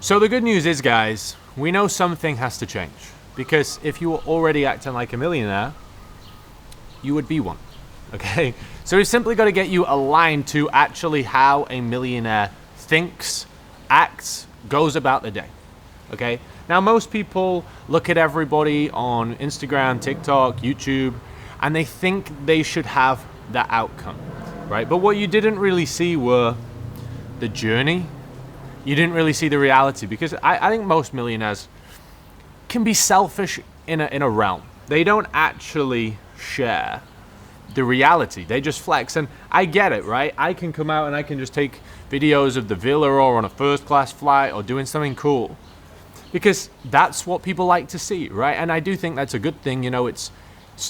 So the good news is, guys, we know something has to change. Because if you were already acting like a millionaire, you would be one. Okay? So we've simply got to get you aligned to actually how a millionaire thinks, acts, goes about the day. Okay? Now, most people look at everybody on Instagram, TikTok, YouTube, and they think they should have that outcome, right? But what you didn't really see were the journey. You didn't really see the reality, because I think most millionaires can be selfish in a realm. They don't actually share the reality. They just flex. And I get it, right? I can come out and I can just take videos of the villa or on a first class flight or doing something cool, because that's what people like to see, right? And I do think that's a good thing. You know, it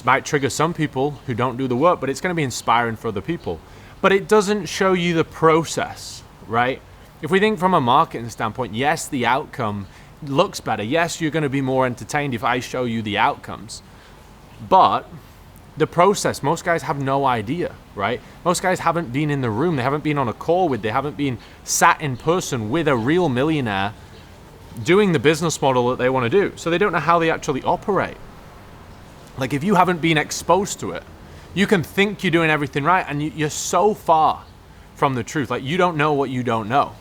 might trigger some people who don't do the work, but it's going to be inspiring for other people. But it doesn't show you the process, right? If we think from a marketing standpoint, yes, the outcome looks better. Yes, you're going to be more entertained if I show you the outcomes. But the process, most guys have no idea, right? Most guys haven't been in the room. They haven't been on a call with, they haven't been sat in person with a real millionaire doing the business model that they want to do. So they don't know how they actually operate. Like, if you haven't been exposed to it, you can think you're doing everything right, and you're so far from the truth. Like, you don't know what you don't know.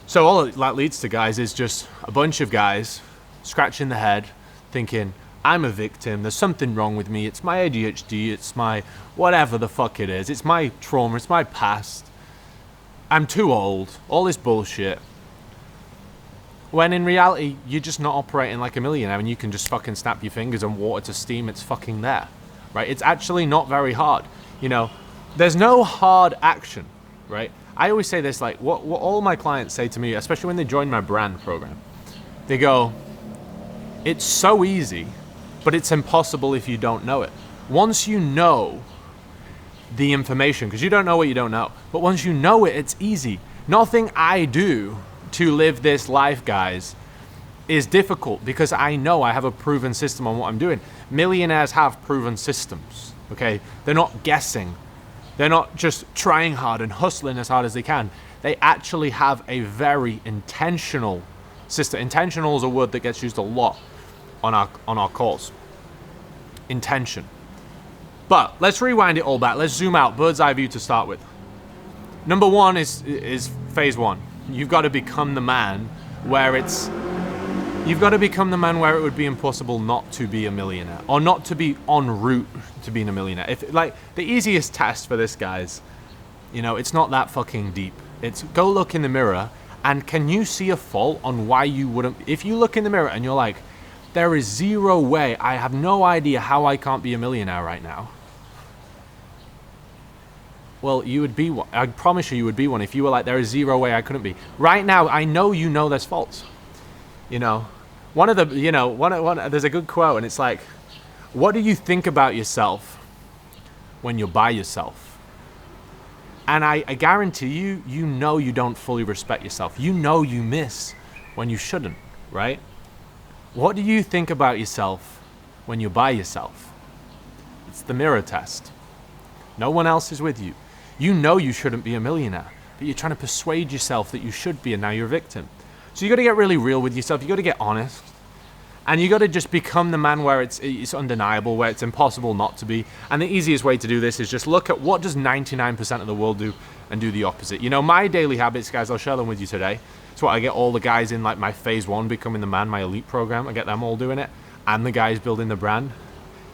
So all that leads to, guys, is just a bunch of guys scratching their head thinking, I'm a victim, there's something wrong with me, it's my ADHD, it's my whatever the fuck it is, it's my trauma, it's my past, I'm too old, all this bullshit. When in reality, you're just not operating like a millionaire, and you can just fucking snap your fingers and water to steam, it's fucking there, right? It's actually not very hard. You know, there's no hard action, right? I always say this, like, what all my clients say to me, especially when they join my brand program, they go, it's so easy, but it's impossible if you don't know it. Once you know the information, because you don't know what you don't know, but once you know it, it's easy. Nothing I do to live this life, guys, is difficult, because I know I have a proven system on what I'm doing. Millionaires have proven systems, okay? They're not guessing. They're not just trying hard and hustling as hard as they can. They actually have a very intentional system. Intentional is a word that gets used a lot on our calls. Intention. But let's rewind it all back. Let's zoom out, bird's eye view to start with. Number one is phase one. You've got to become the man where it would be impossible not to be a millionaire, or not to be en route to being a millionaire. If, like, the easiest test for this, guys, you know, it's not that fucking deep. It's go look in the mirror, and can you see a fault on why you wouldn't? If you look in the mirror and you're like, there is zero way, I have no idea how I can't be a millionaire right now. Well, you would be one. I promise you would be one if you were like, there is zero way I couldn't be. Right now, I know you know there's faults. You know, there's a good quote, and it's like, what do you think about yourself when you're by yourself? And I guarantee you, you know you don't fully respect yourself. You know you miss when you shouldn't, right? What do you think about yourself when you're by yourself? It's the mirror test. No one else is with you. You know you shouldn't be a millionaire, but you're trying to persuade yourself that you should be, and now you're a victim. So you got to get really real with yourself. You got to get honest, and you got to just become the man where it's undeniable, where it's impossible not to be. And the easiest way to do this is just look at what does 99% of the world do, and do the opposite. You know, my daily habits, guys, I'll share them with you today. It's what I get all the guys in, like, my phase one, becoming the man, my elite program. I get them all doing it, and the guys building the brand.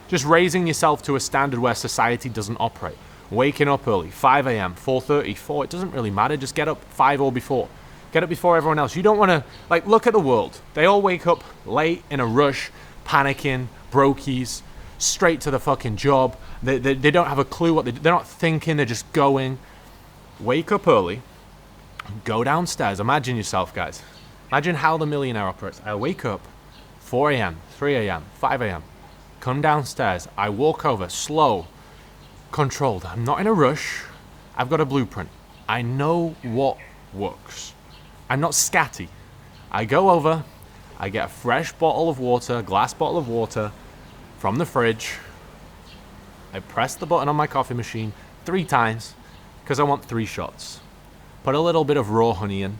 Just raising yourself to a standard where society doesn't operate. Waking up early, 5 a.m., 4:30, 4, it doesn't really matter. Just get up 5 or before. Get up before everyone else. You don't want to, like, look at the world. They all wake up late, in a rush, panicking, brokies, straight to the fucking job. They don't have a clue what they're not thinking, they're just going. Wake up early, go downstairs. Imagine yourself, guys. Imagine how the millionaire operates. I wake up 4 a.m., 3 a.m., 5 a.m., come downstairs. I walk over, slow, controlled. I'm not in a rush. I've got a blueprint. I know what works. I'm not scatty. I go over, I get a fresh bottle of water, glass bottle of water from the fridge. I press the button on my coffee machine 3 times because I want 3 shots. Put a little bit of raw honey in.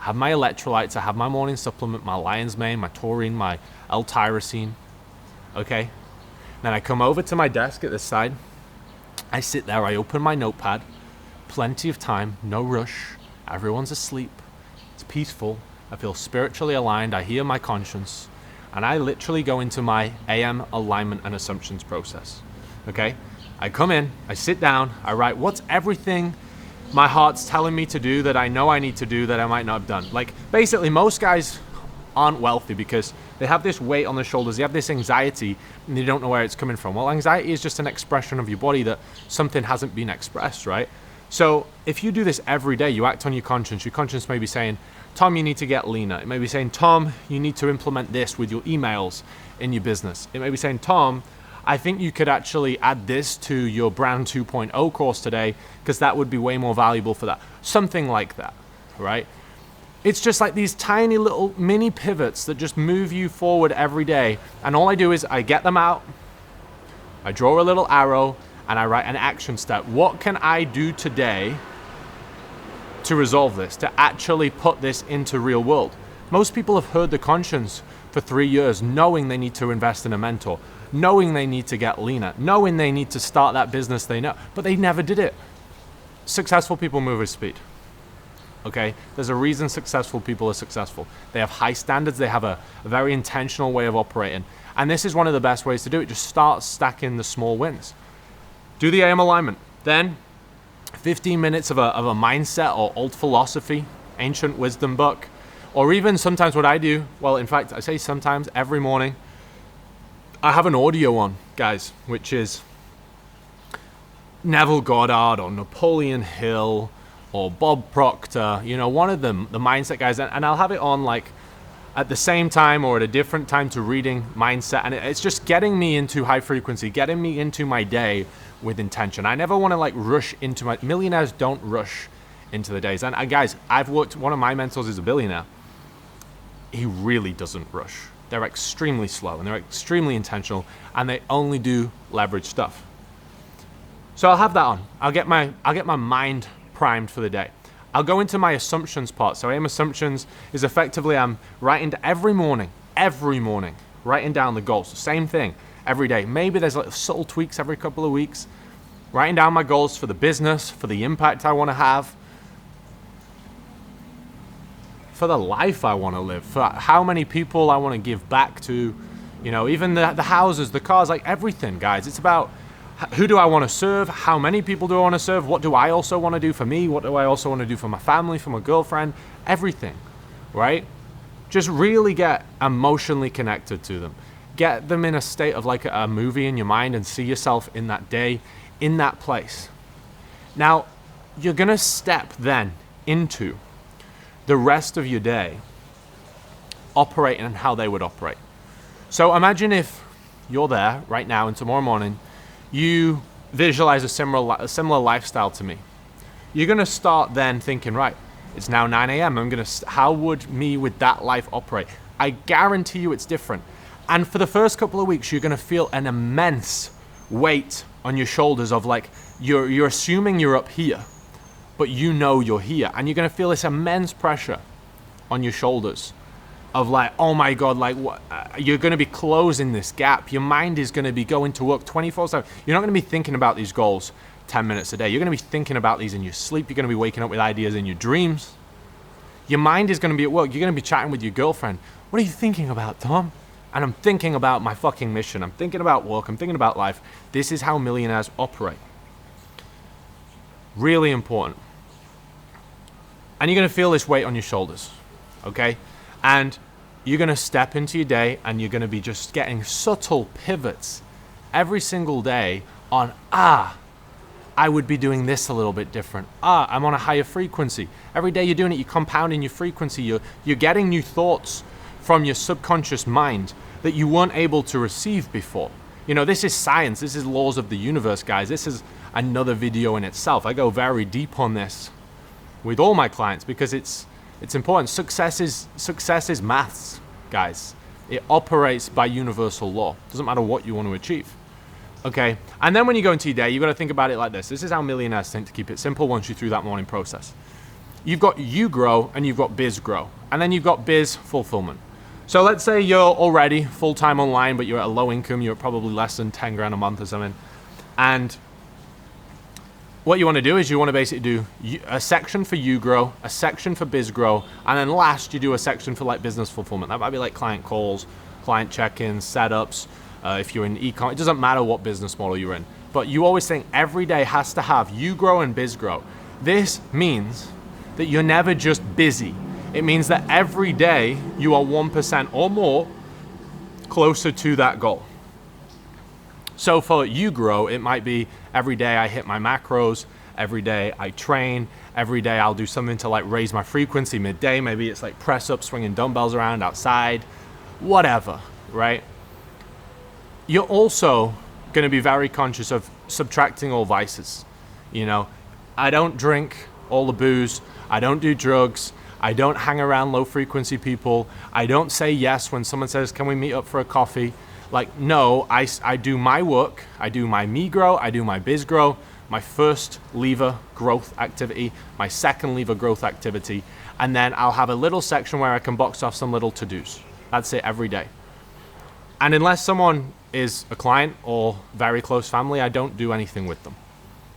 I have my electrolytes, I have my morning supplement, my lion's mane, my taurine, my L-tyrosine, okay? Then I come over to my desk at this side. I sit there, I open my notepad, plenty of time, no rush, everyone's asleep, it's peaceful, I feel spiritually aligned, I hear my conscience, and I literally go into my AM alignment and assumptions process, okay? I come in, I sit down, I write what's everything my heart's telling me to do that I know I need to do that I might not have done. Like, basically, most guys aren't wealthy because they have this weight on their shoulders, they have this anxiety, and they don't know where it's coming from. Well, anxiety is just an expression of your body that something hasn't been expressed, right? So if you do this every day, you act on your conscience may be saying, Tom, you need to get leaner. It may be saying, Tom, you need to implement this with your emails in your business. It may be saying, Tom, I think you could actually add this to your brand 2.0 course today because that would be way more valuable for that. Something like that, right? It's just like these tiny little mini pivots that just move you forward every day. And all I do is I get them out, I draw a little arrow, and I write an action step. What can I do today to resolve this, to actually put this into real world? Most people have heard the conscience for 3 years, knowing they need to invest in a mentor, knowing they need to get leaner, knowing they need to start that business they know, but they never did it. Successful people move with speed. Okay, there's a reason successful people are successful. They have high standards, they have a very intentional way of operating. And this is one of the best ways to do it. Just start stacking the small wins. Do the AM alignment. Then 15 minutes of a mindset or old philosophy, ancient wisdom book, or even sometimes what I do, well, in fact, I say sometimes every morning, I have an audio on, guys, which is Neville Goddard or Napoleon Hill or Bob Proctor, you know, one of them, the mindset guys, and I'll have it on like at the same time or at a different time to reading mindset, and it's just getting me into high frequency, getting me into my day with intention. I never want to like rush into my, millionaires don't rush into the days. And guys, I've worked, one of my mentors is a billionaire. He really doesn't rush. They're extremely slow and they're extremely intentional and they only do leverage stuff. So I'll have that on. I'll get my mind primed for the day. I'll go into my assumptions part. So AM assumptions is effectively I'm writing every morning, writing down the goals. Same thing every day. Maybe there's like subtle tweaks every couple of weeks. Writing down my goals for the business, for the impact I want to have, for the life I want to live, for how many people I want to give back to, you know, even the houses, the cars, like everything, guys. It's about who do I want to serve? How many people do I want to serve? What do I also want to do for me? What do I also want to do for my family, for my girlfriend? Everything, right? Just really get emotionally connected to them. Get them in a state of like a movie in your mind and see yourself in that day, in that place. Now, you're going to step then into the rest of your day operating and how they would operate. So imagine if you're there right now and tomorrow morning, you visualize a similar lifestyle to me. You're going to start then thinking, right, it's now 9 a.m. How would me with that life operate? I guarantee you it's different. And for the first couple of weeks, you're going to feel an immense weight on your shoulders of like, you're assuming you're up here, but you know you're here. And you're going to feel this immense pressure on your shoulders of like, oh my God, like what? You're going to be closing this gap. Your mind is going to be going to work 24/7. You're not going to be thinking about these goals 10 minutes a day. You're going to be thinking about these in your sleep. You're going to be waking up with ideas in your dreams. Your mind is going to be at work. You're going to be chatting with your girlfriend. What are you thinking about, Tom? And I'm thinking about my fucking mission. I'm thinking about work. I'm thinking about life. This is how millionaires operate. Really important. And you're going to feel this weight on your shoulders, okay? And you're going to step into your day and you're going to be just getting subtle pivots every single day on, I would be doing this a little bit different. I'm on a higher frequency. Every day you're doing it, you're compounding your frequency. You're getting new thoughts from your subconscious mind that you weren't able to receive before. You know, this is science. This is laws of the universe, guys. This is another video in itself. I go very deep on this with all my clients because it's important. Success is maths, guys. It operates by universal law. Doesn't matter what you want to achieve. Okay, and then when you go into your day, you've got to think about it like this. This is how millionaires think to keep it simple once you're through that morning process. you've got you grow and you've got biz grow. And then you've got biz fulfillment. So let's say you're already full-time online, but you're at a low income, you're probably less than 10 grand a month or something. And what you want to do is you want to basically do a section for you grow, a section for biz grow, and then last you do a section for like business fulfillment. That might be like client calls, client check-ins, setups. If you're in e-com, it doesn't matter what business model you're in. But you always think every day has to have you grow and biz grow. This means that you're never just busy. It means that every day you are 1% or more closer to that goal. So for you grow, it might be every day I hit my macros, every day I train, every day I'll do something to like raise my frequency midday. Maybe it's like press up, swinging dumbbells around outside, whatever, right? You're also going to be very conscious of subtracting all vices. You know, I don't drink all the booze. I don't do drugs. I don't hang around low frequency people. I don't say yes when someone says, can we meet up for a coffee? Like, no, I do my work. I do my me grow. I do my biz grow. My first lever growth activity, my second lever growth activity. And then I'll have a little section where I can box off some little to-dos. That's it every day. And unless someone is a client or very close family, I don't do anything with them.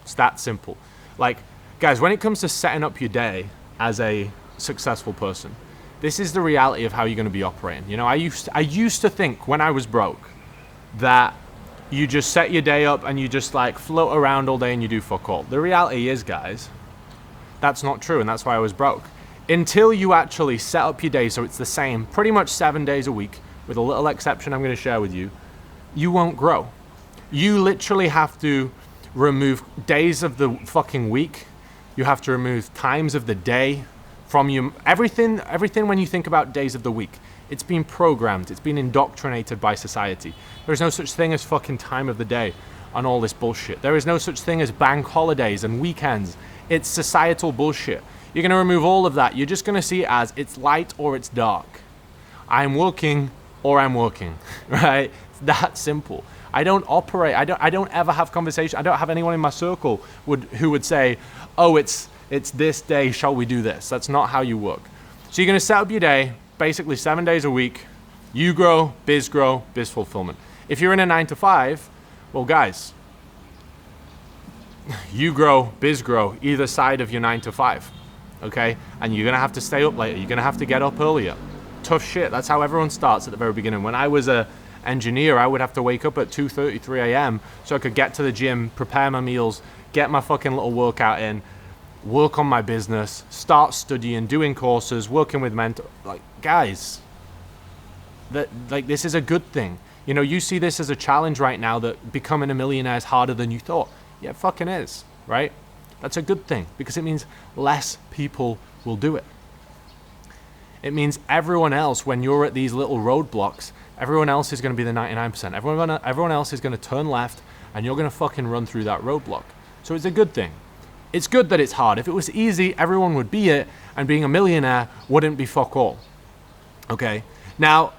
It's that simple. Like, guys, when it comes to setting up your day as a successful person, this is the reality of how you're going to be operating. You know, I used to think when I was broke that you just set your day up and you just like float around all day and you do fuck all. The reality is, guys, that's not true, and that's why I was broke. Until you actually set up your day so it's the same pretty much 7 days a week, with a little exception I'm going to share with you, you won't grow. You literally have to remove days of the fucking week. You have to remove times of the day from you. Everything when you think about days of the week, it's been programmed, it's been indoctrinated by society. There is no such thing as fucking time of the day on all this bullshit. There is no such thing as bank holidays and weekends. It's societal bullshit. You're going to remove all of that. You're just going to see it as it's light or it's dark. I'm working or I'm working, right? It's that simple. I don't operate, I don't ever have conversation. I don't have anyone in my circle who would say, oh, it's this day, shall we do this? That's not how you work. So you're going to set up your day, basically 7 days a week. You grow, biz fulfillment. If you're in a 9 to 5, well, guys, you grow, biz grow, either side of your 9 to 5, okay? And you're going to have to stay up later. You're going to have to get up earlier. Tough shit. That's how everyone starts at the very beginning. When I was a engineer, I would have to wake up at 2:30, 3 a.m. so I could get to the gym, prepare my meals, get my fucking little workout in, work on my business, start studying, doing courses, working with mentors. Like, guys, this is a good thing. You know, you see this as a challenge right now that becoming a millionaire is harder than you thought. Yeah, it fucking is, right? That's a good thing because it means less people will do it. It means everyone else, when you're at these little roadblocks, everyone else is going to be the 99%. Everyone else is going to turn left and you're going to fucking run through that roadblock. So it's a good thing. It's good that it's hard. If it was easy, everyone would be it, and being a millionaire wouldn't be fuck all. Okay? Now,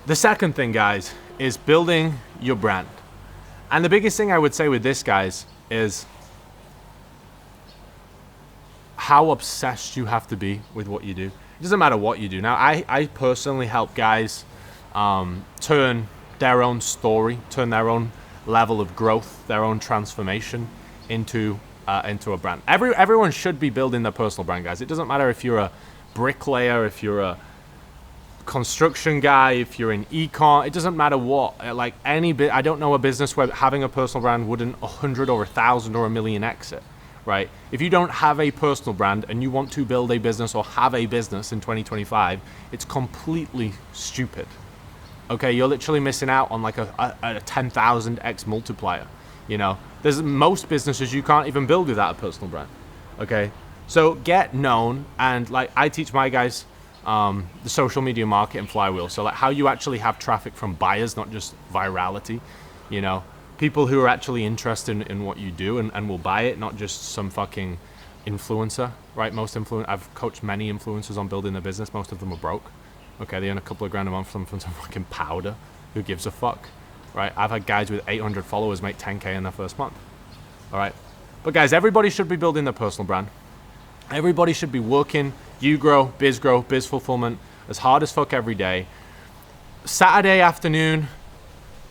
the second thing, guys, is building your brand. And the biggest thing I would say with this, guys, is how obsessed you have to be with what you do. It doesn't matter what you do. Now, I personally help guys turn their own story, turn their own level of growth, their own transformation into a brand. Everyone should be building their personal brand, guys. It doesn't matter if you're a bricklayer, if you're a construction guy, if you're in econ, it doesn't matter what. Like I don't know a business where having a personal brand wouldn't 100 or 1,000 or 1,000,000 exit, right? If you don't have a personal brand and you want to build a business or have a business in 2025, it's completely stupid. Okay, you're literally missing out on like a 10,000x multiplier. You know, there's most businesses you can't even build without a personal brand. Okay, so get known, and like I teach my guys the social media marketing flywheel. So like how you actually have traffic from buyers, not just virality. You know, people who are actually interested in what you do and will buy it, not just some fucking influencer, right? I've coached many influencers on building their business. Most of them are broke. Okay, they earn a couple of grand a month from some fucking powder. Who gives a fuck? Right, I've had guys with 800 followers make 10K in their first month. All right, but guys, everybody should be building their personal brand. Everybody should be working, you grow, biz fulfillment, as hard as fuck every day. Saturday afternoon,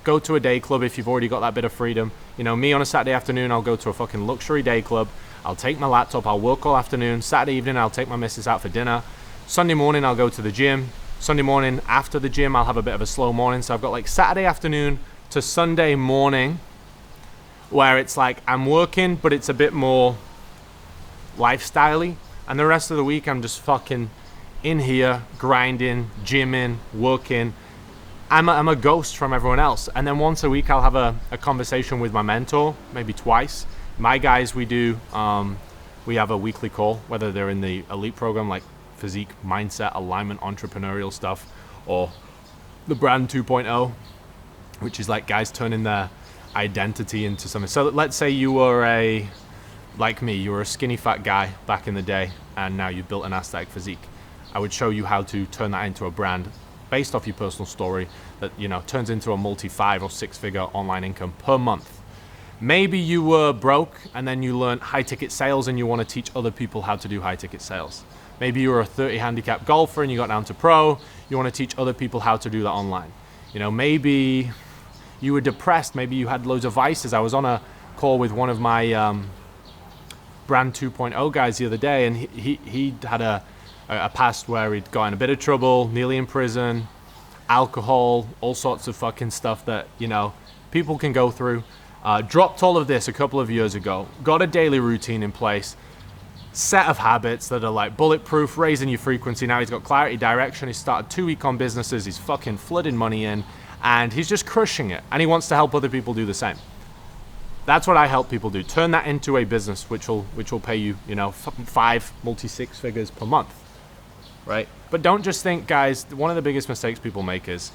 go to a day club if you've already got that bit of freedom. You know, me on a Saturday afternoon, I'll go to a fucking luxury day club. I'll take my laptop, I'll work all afternoon. Saturday evening, I'll take my missus out for dinner. Sunday morning, I'll go to the gym. Sunday morning after the gym, I'll have a bit of a slow morning. So I've got like Saturday afternoon to Sunday morning where it's like I'm working, but it's a bit more lifestyle-y. And the rest of the week, I'm just fucking in here, grinding, gymming, working. I'm a ghost from everyone else. And then once a week, I'll have a conversation with my mentor, maybe twice. My guys, we have a weekly call, whether they're in the elite program, like physique, mindset, alignment, entrepreneurial stuff, or the brand 2.0, which is like guys turning their identity into something. So let's say you were like me, you were a skinny fat guy back in the day, and now you've built an aesthetic physique. I would show you how to turn that into a brand based off your personal story that, you know, turns into a multi-5 or 6-figure online income per month. Maybe you were broke and then you learned high ticket sales and you want to teach other people how to do high ticket sales. Maybe you were a 30 handicap golfer and you got down to pro. You want to teach other people how to do that online. You know, maybe you were depressed. Maybe you had loads of vices. I was on a call with one of my brand 2.0 guys the other day, and he had a past where he'd got in a bit of trouble, nearly in prison, alcohol, all sorts of fucking stuff that, you know, people can go through. Dropped all of this a couple of years ago, got a daily routine in place, set of habits that are like bulletproof, raising your frequency. Now he's got clarity, direction. He's started 2 econ businesses. He's fucking flooding money in, and he's just crushing it. And he wants to help other people do the same. That's what I help people do. Turn that into a business which will pay you, you know, 5 multi-6 figures per month, right? But don't just think, guys, one of the biggest mistakes people make is,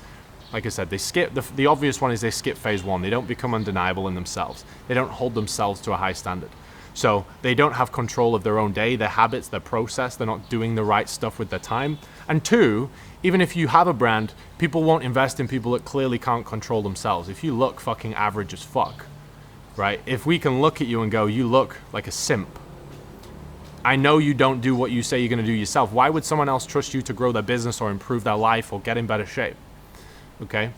like I said, they skip, the obvious one is they skip phase 1. They don't become undeniable in themselves. They don't hold themselves to a high standard. So they don't have control of their own day, their habits, their process. They're not doing the right stuff with their time. And 2, even if you have a brand, people won't invest in people that clearly can't control themselves. If you look fucking average as fuck, right? If we can look at you and go, you look like a simp. I know you don't do what you say you're going to do yourself. Why would someone else trust you to grow their business or improve their life or get in better shape? Okay?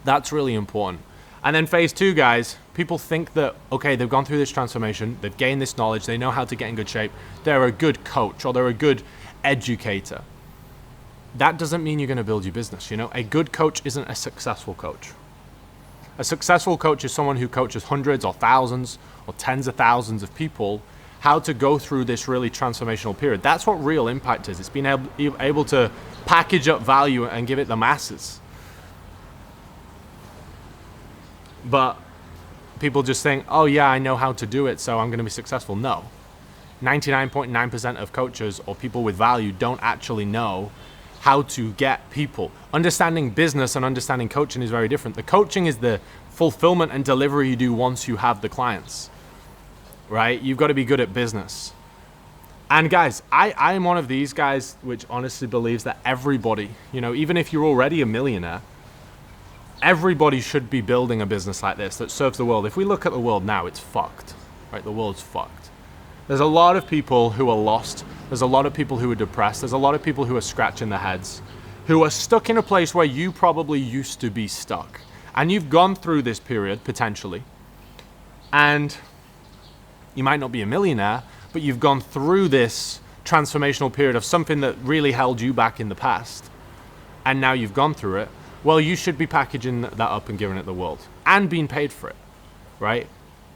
That's really important. And then phase 2, guys, people think that, okay, they've gone through this transformation, they've gained this knowledge, they know how to get in good shape, they're a good coach or they're a good educator. That doesn't mean you're going to build your business, you know? A good coach isn't a successful coach. A successful coach is someone who coaches hundreds or thousands or tens of thousands of people how to go through this really transformational period. That's what real impact is. It's being able to package up value and give it the masses. But people just think, oh yeah, I know how to do it, so I'm going to be successful. No. 99.9% of coaches or people with value don't actually know how to get people. Understanding business and understanding coaching is very different. The coaching is the fulfillment and delivery you do once you have the clients, right? You've got to be good at business. And guys, I am one of these guys which honestly believes that everybody, you know, even if you're already a millionaire, everybody should be building a business like this that serves the world. If we look at the world now, it's fucked, right? The world's fucked. There's a lot of people who are lost. There's a lot of people who are depressed. There's a lot of people who are scratching their heads, who are stuck in a place where you probably used to be stuck. And you've gone through this period, potentially. And you might not be a millionaire, but you've gone through this transformational period of something that really held you back in the past. And now you've gone through it. Well, you should be packaging that up and giving it to the world and being paid for it, right?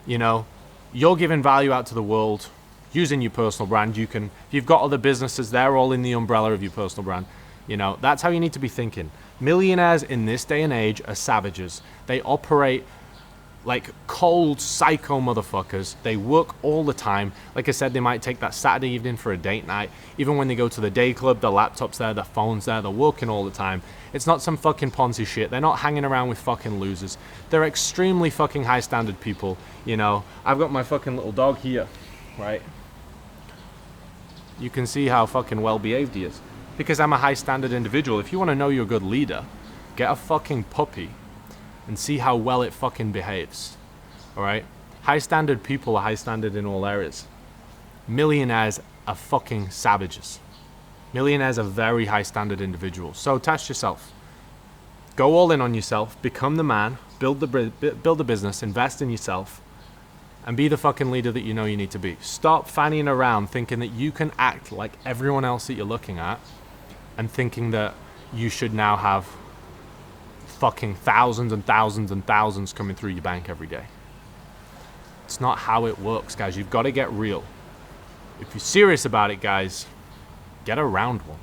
You know, you're giving value out to the world using your personal brand. You can, if you've got other businesses, they're all in the umbrella of your personal brand. You know, that's how you need to be thinking. Millionaires in this day and age are savages. They operate like cold psycho motherfuckers. They work all the time. Like I said, they might take that Saturday evening for a date night. Even when they go to the day club, their laptop's there, their phone's there, they're working all the time. It's not some fucking Ponzi shit. They're not hanging around with fucking losers. They're extremely fucking high standard people. You know, I've got my fucking little dog here, right? You can see how fucking well behaved he is. Because I'm a high standard individual. If you want to know you're a good leader, get a fucking puppy and see how well it fucking behaves. All right? High standard people are high standard in all areas. Millionaires are fucking savages. Millionaires are very high standard individuals. So test yourself. Go all in on yourself. Become the man. Build the business. Invest in yourself. And be the fucking leader that you know you need to be. Stop fanning around thinking that you can act like everyone else that you're looking at and thinking that you should now have fucking thousands and thousands and thousands coming through your bank every day. It's not how it works, guys. You've got to get real. If you're serious about it, guys, get around one.